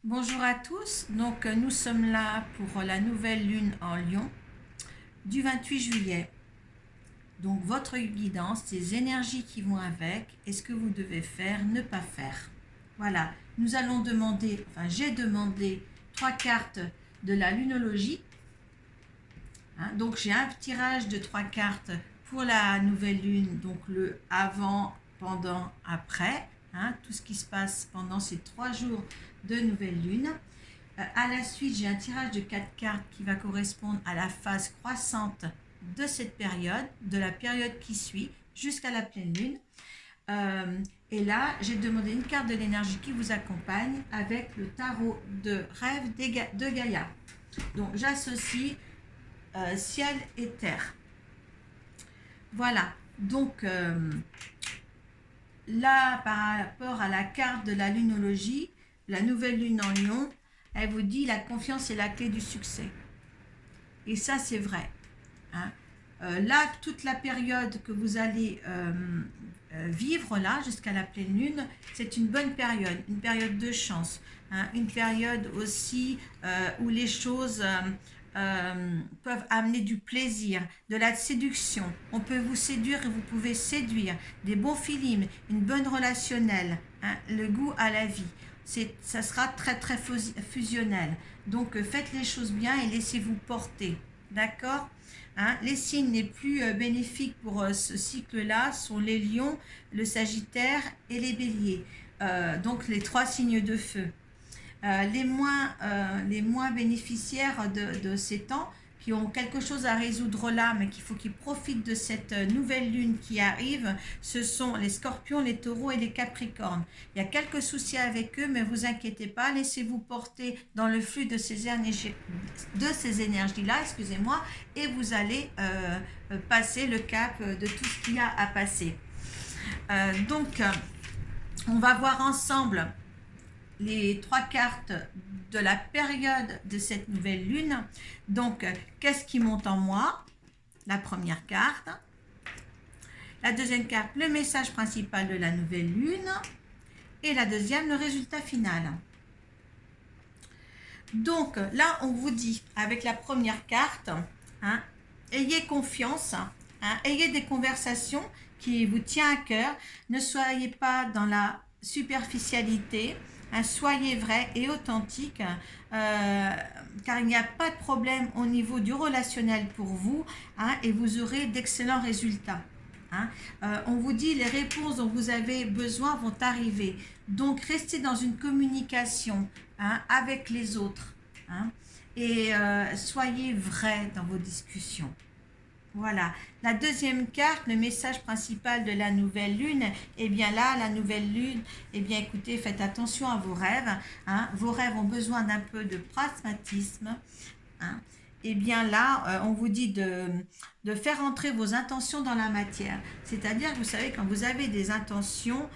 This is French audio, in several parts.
Bonjour à tous, donc nous sommes là pour la nouvelle lune en Lion du 28 juillet. Donc votre guidance, les énergies qui vont avec et ce que vous devez faire, ne pas faire. Voilà, nous allons demander, j'ai demandé 3 cartes de la lunologie. Donc j'ai un tirage de 3 cartes pour la nouvelle lune, donc le avant, pendant, après. Tout ce qui se passe pendant ces 3 jours de nouvelle lune. À la suite, j'ai un tirage de 4 cartes qui va correspondre à la phase croissante de cette période, de la période qui suit, jusqu'à la pleine lune. Et là, j'ai demandé une carte de l'énergie qui vous accompagne avec le tarot de rêve de Gaïa. Donc, j'associe ciel et terre. Voilà. Donc, là, par rapport à la carte de la lunologie, la nouvelle lune en Lion, elle vous dit la confiance est la clé du succès. Et ça, c'est vrai. Là, toute la période que vous allez vivre là, jusqu'à la pleine lune, c'est une bonne période, une période de chance. Une période aussi où les choses peuvent amener du plaisir, de la séduction. On peut vous séduire et vous pouvez séduire. Des bons feelings, une bonne relationnelle, le goût à la vie. Ça sera très très fusionnel. Donc faites les choses bien et laissez-vous porter. D'accord ? Les signes les plus bénéfiques pour ce cycle-là sont les lions, le sagittaire et les béliers. Donc les 3 signes de feu. Les moins bénéficiaires de ces temps, qui ont quelque chose à résoudre là, mais qu'il faut qu'ils profitent de cette nouvelle lune qui arrive, ce sont les scorpions, les taureaux et les capricornes. Il y a quelques soucis avec eux, mais vous inquiétez pas, laissez-vous porter dans le flux de ces énergies-là, excusez-moi, et vous allez passer le cap de tout ce qu'il y a à passer. Donc, on va voir ensemble les 3 cartes de la période de cette nouvelle lune. Donc, qu'est-ce qui monte en moi? La première carte. La deuxième carte, le message principal de la nouvelle lune. Et la deuxième, le résultat final. Donc, là, on vous dit, avec la première carte, ayez confiance, ayez des conversations qui vous tiennent à cœur. Ne soyez pas dans la superficialité. Soyez vrai et authentique, car il n'y a pas de problème au niveau du relationnel pour vous, et vous aurez d'excellents résultats. On vous dit les réponses dont vous avez besoin vont arriver. Donc restez dans une communication avec les autres, et soyez vrai dans vos discussions. Voilà. La deuxième carte, le message principal de la nouvelle lune, eh bien là, la nouvelle lune, eh bien écoutez, faites attention à vos rêves. Vos rêves ont besoin d'un peu de pragmatisme. Eh bien là, on vous dit de faire entrer vos intentions dans la matière. C'est-à-dire, vous savez, quand vous avez des intentions,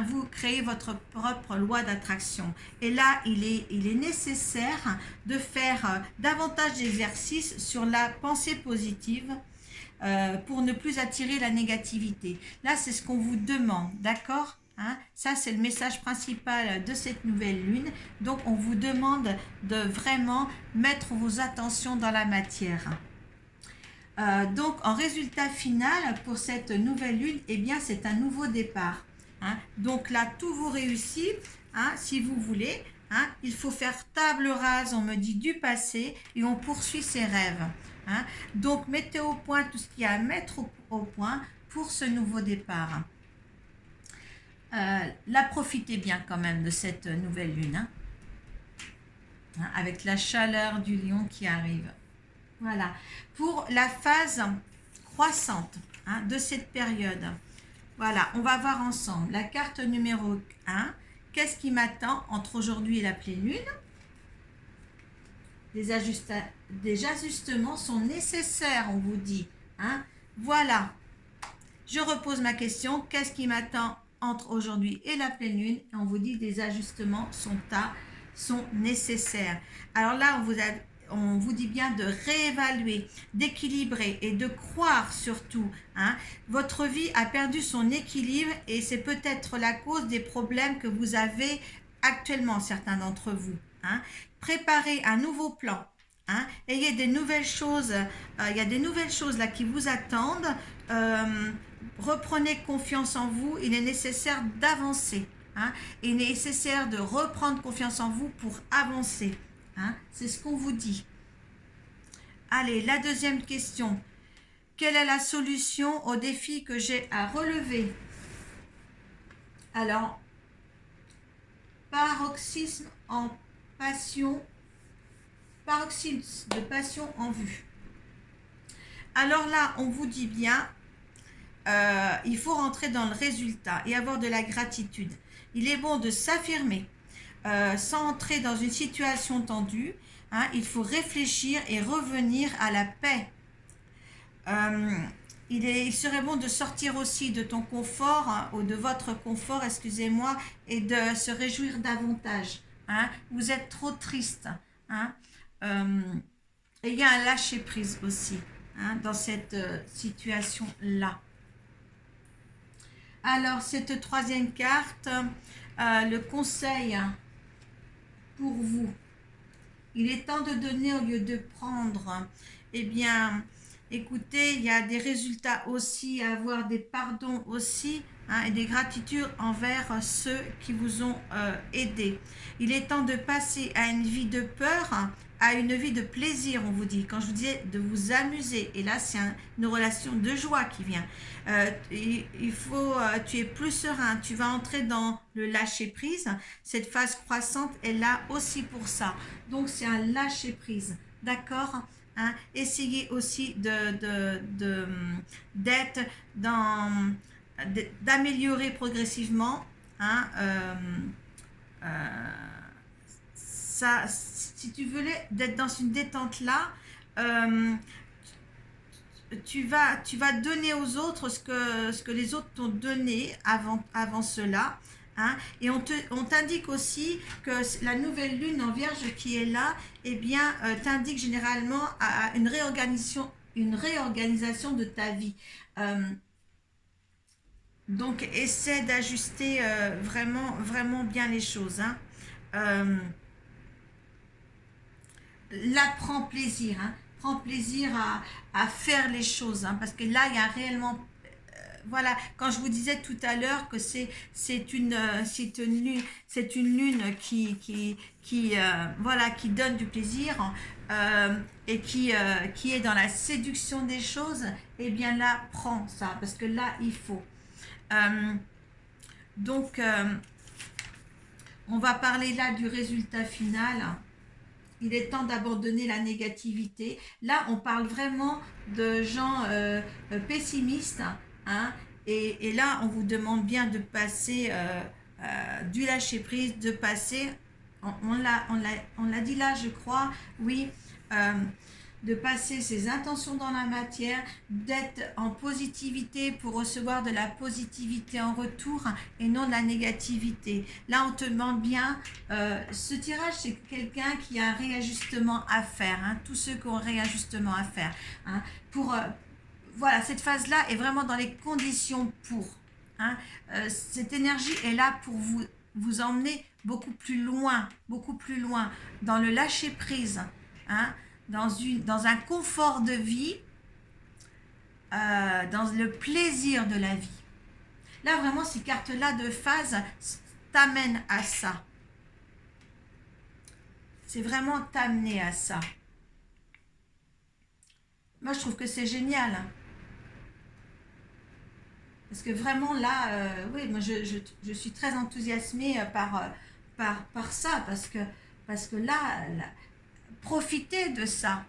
vous créez votre propre loi d'attraction. Et là, il est nécessaire de faire davantage d'exercices sur la pensée positive, pour ne plus attirer la négativité. Là, c'est ce qu'on vous demande, d'accord ? Ça, c'est le message principal de cette nouvelle lune. Donc, on vous demande de vraiment mettre vos attentions dans la matière. Donc, en résultat final, pour cette nouvelle lune, eh bien, c'est un nouveau départ. Donc là, tout vous réussit, si vous voulez. Il faut faire table rase, on me dit, du passé, et on poursuit ses rêves. Donc, mettez au point tout ce qu'il y a à mettre au point pour ce nouveau départ. Là, profitez bien quand même de cette nouvelle lune, avec la chaleur du lion qui arrive. Voilà. Pour la phase croissante de cette période, voilà, on va voir ensemble la carte numéro 1. Qu'est-ce qui m'attend entre aujourd'hui et la pleine lune? Des ajustements sont nécessaires, on vous dit. Voilà. Je repose ma question. Qu'est-ce qui m'attend entre aujourd'hui et la pleine lune? Et on vous dit des ajustements sont nécessaires. Alors là, on vous dit bien de réévaluer, d'équilibrer et de croire surtout. Votre vie a perdu son équilibre et c'est peut-être la cause des problèmes que vous avez actuellement, certains d'entre vous. hein. Préparez un nouveau plan. Hein. Ayez des nouvelles choses, il y a des nouvelles choses là qui vous attendent. Reprenez confiance en vous, il est nécessaire d'avancer. Hein. Il est nécessaire de reprendre confiance en vous pour avancer. Hein. C'est ce qu'on vous dit. Allez, la deuxième question. Quelle est la solution au défi que j'ai à relever? Alors, paroxysme en passion, paroxysme de passion en vue. Alors là, on vous dit bien, il faut rentrer dans le résultat et avoir de la gratitude. Il est bon de s'affirmer sans entrer dans une situation tendue. Hein, il faut réfléchir et revenir à la paix. Il serait bon de sortir aussi de ton confort, hein, ou de votre confort, excusez-moi, et de se réjouir davantage. Hein. Vous êtes trop triste. Hein. Et il y a un lâcher-prise aussi, hein, dans cette situation-là. Alors, cette troisième carte, le conseil pour vous. Il est temps de donner au lieu de prendre. Eh bien, écoutez, il y a des résultats aussi, à avoir des pardons aussi, hein, et des gratitudes envers ceux qui vous ont aidé. Il est temps de passer à une vie de peur, à une vie de plaisir, on vous dit. Quand je vous disais de vous amuser, et là c'est une relation de joie qui vient. Il faut, tu es plus serein, tu vas entrer dans le lâcher prise. Cette phase croissante est là aussi pour ça. Donc c'est un lâcher prise, d'accord? Hein? Essayez aussi d'être dans, d'améliorer progressivement. Hein? Ça, si tu voulais d'être dans une détente là, tu vas donner aux autres ce que les autres t'ont donné avant cela. Hein, et on t'indique aussi que la nouvelle lune en vierge qui est là, eh bien, t'indique généralement à une réorganisation de ta vie. Donc, essaie d'ajuster vraiment bien les choses. Hein. Là, prends plaisir. Hein. Prends plaisir à faire les choses. Hein, parce que là, il y a réellement... voilà, quand je vous disais tout à l'heure que c'est une lune qui donne du plaisir, et qui est dans la séduction des choses, eh bien là, prends ça, parce que là, il faut. Donc, on va parler là du résultat final. Il est temps d'abandonner la négativité. Là, on parle vraiment de gens pessimistes. Hein, et là, on vous demande bien de passer du lâcher-prise, de passer, on l'a dit là, je crois, oui, de passer ses intentions dans la matière, d'être en positivité pour recevoir de la positivité en retour et non de la négativité. Là, on te demande bien, ce tirage, c'est quelqu'un qui a un réajustement à faire, hein, tous ceux qui ont un réajustement à faire. Hein, pour, voilà, cette phase-là est vraiment dans les conditions pour. Hein, cette énergie est là pour vous emmener beaucoup plus loin, dans le lâcher-prise, hein, dans un confort de vie, dans le plaisir de la vie. Là, vraiment, ces cartes-là de phase t'amènent à ça. C'est vraiment t'amener à ça. Moi, je trouve que c'est génial. Parce que vraiment, là, oui, moi, je suis très enthousiasmée par ça. Parce que là profitez de ça.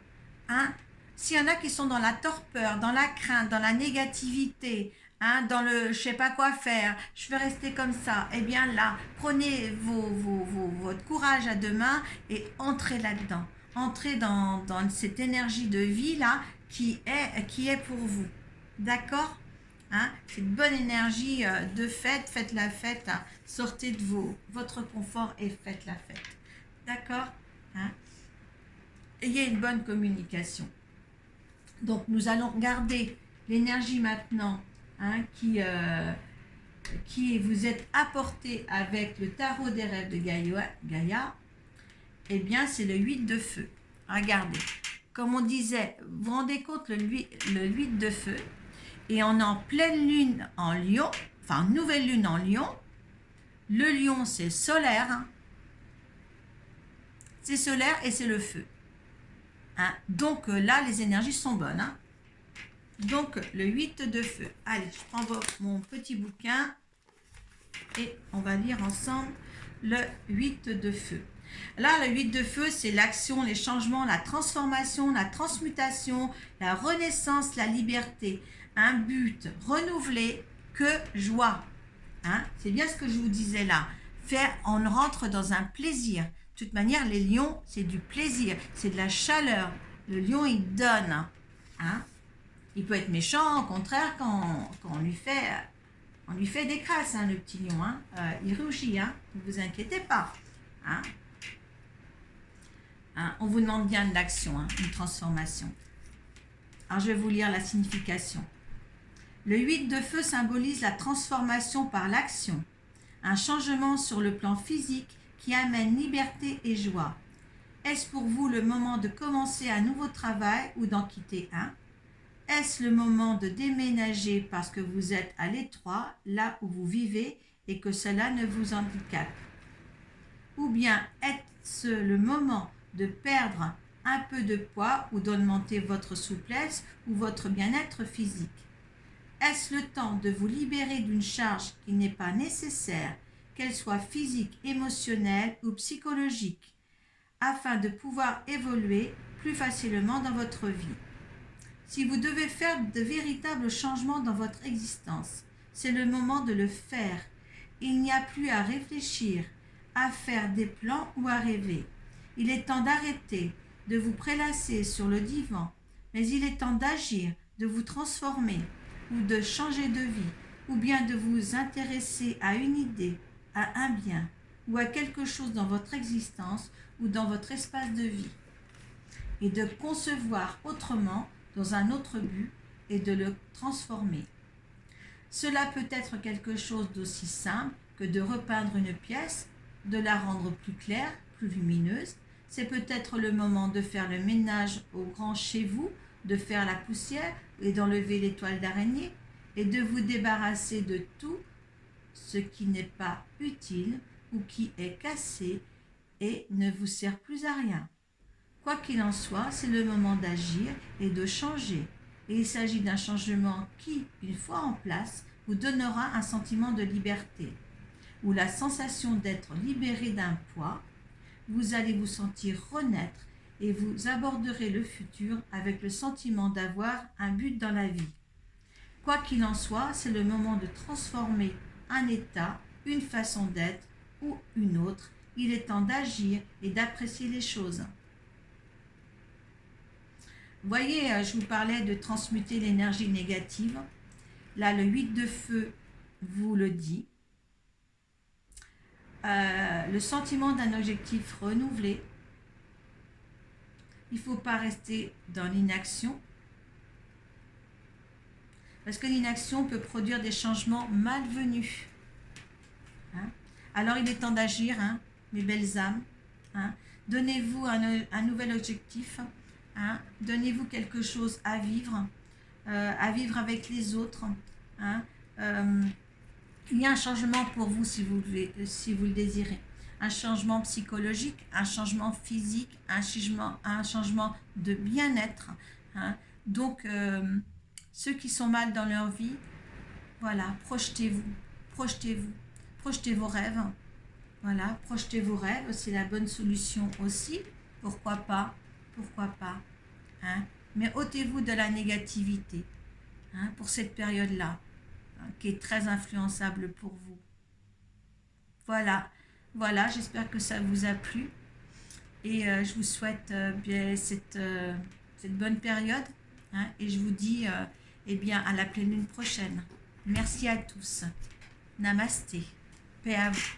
Hein? S'il y en a qui sont dans la torpeur, dans la crainte, dans la négativité, hein, dans le je sais pas quoi faire, je vais rester comme ça, eh bien là, prenez votre courage à deux mains et entrez là-dedans. Entrez dans cette énergie de vie là qui est pour vous. D'accord? Hein? C'est une bonne énergie de fête. Faites la fête. Hein? Sortez de votre confort et faites la fête. D'accord? Hein? Ayez une bonne communication. Donc, nous allons regarder l'énergie maintenant, hein, qui vous est apportée avec le tarot des rêves de Gaïa. eh bien, c'est le 8 de feu. Regardez, comme on disait, vous vous rendez compte, le 8 de feu, et on est en pleine lune en Lion, enfin, nouvelle lune en Lion. Le Lion, c'est solaire, hein. C'est solaire et c'est le feu. Hein. Donc là, les énergies sont bonnes. Hein. Donc, le 8 de feu. Allez, je prends mon petit bouquin et on va lire ensemble le 8 de feu. Là, le 8 de feu, c'est l'action, les changements, la transformation, la transmutation, la renaissance, la liberté. Un but renouvelé, que joie. Hein? C'est bien ce que je vous disais là. On rentre dans un plaisir. De toute manière, les lions, c'est du plaisir, c'est de la chaleur. Le lion, il donne. Hein? Il peut être méchant, au contraire, quand on lui fait des crasses, hein, le petit lion. Hein? Il rougit, hein? Ne vous inquiétez pas. Hein? Hein? On vous demande bien de l'action, hein, une transformation. Alors, je vais vous lire la signification. Le 8 de feu symbolise la transformation par l'action, un changement sur le plan physique qui amène liberté et joie. Est-ce pour vous le moment de commencer un nouveau travail ou d'en quitter un? Est-ce le moment de déménager parce que vous êtes à l'étroit, là où vous vivez, et que cela ne vous handicape? Ou bien est-ce le moment de perdre un peu de poids ou d'augmenter votre souplesse ou votre bien-être physique? Est-ce le temps de vous libérer d'une charge qui n'est pas nécessaire, qu'elle soit physique, émotionnelle ou psychologique, afin de pouvoir évoluer plus facilement dans votre vie? Si vous devez faire de véritables changements dans votre existence, c'est le moment de le faire. Il n'y a plus à réfléchir, à faire des plans ou à rêver. Il est temps d'arrêter, de vous prélasser sur le divan, mais il est temps d'agir, de vous transformer, ou de changer de vie, ou bien de vous intéresser à une idée, à un bien, ou à quelque chose dans votre existence ou dans votre espace de vie, et de concevoir autrement dans un autre but et de le transformer. Cela peut être quelque chose d'aussi simple que de repeindre une pièce, de la rendre plus claire, plus lumineuse. C'est peut-être le moment de faire le ménage au grand chez vous, de faire la poussière et d'enlever les toiles d'araignée et de vous débarrasser de tout ce qui n'est pas utile ou qui est cassé et ne vous sert plus à rien. Quoi qu'il en soit, c'est le moment d'agir et de changer. Et il s'agit d'un changement qui, une fois en place, vous donnera un sentiment de liberté, ou la sensation d'être libéré d'un poids. Vous allez vous sentir renaître et vous aborderez le futur avec le sentiment d'avoir un but dans la vie. Quoi qu'il en soit, c'est le moment de transformer un état, une façon d'être ou une autre. Il est temps d'agir et d'apprécier les choses. Vous voyez, je vous parlais de transmuter l'énergie négative. Là, le 8 de feu vous le dit. Le sentiment d'un objectif renouvelé. Il ne faut pas rester dans l'inaction. Parce que l'inaction peut produire des changements malvenus. Hein? Alors, il est temps d'agir, hein, mes belles âmes. Hein? Donnez-vous un nouvel objectif. Hein? Donnez-vous quelque chose à vivre avec les autres. Hein? Il y a un changement pour vous si vous le désirez. Un changement psychologique, un changement physique, un changement de bien-être. Hein? Donc, ceux qui sont mal dans leur vie, voilà, projetez vos rêves. Voilà, projetez vos rêves, c'est la bonne solution aussi. Pourquoi pas? Hein? Mais ôtez-vous de la négativité, hein, pour cette période-là, hein, qui est très influençable pour vous. Voilà, j'espère que ça vous a plu. Et je vous souhaite bien cette bonne période. Hein, et je vous dis eh bien, à la pleine lune prochaine. Merci à tous. Namasté. Paix à vous.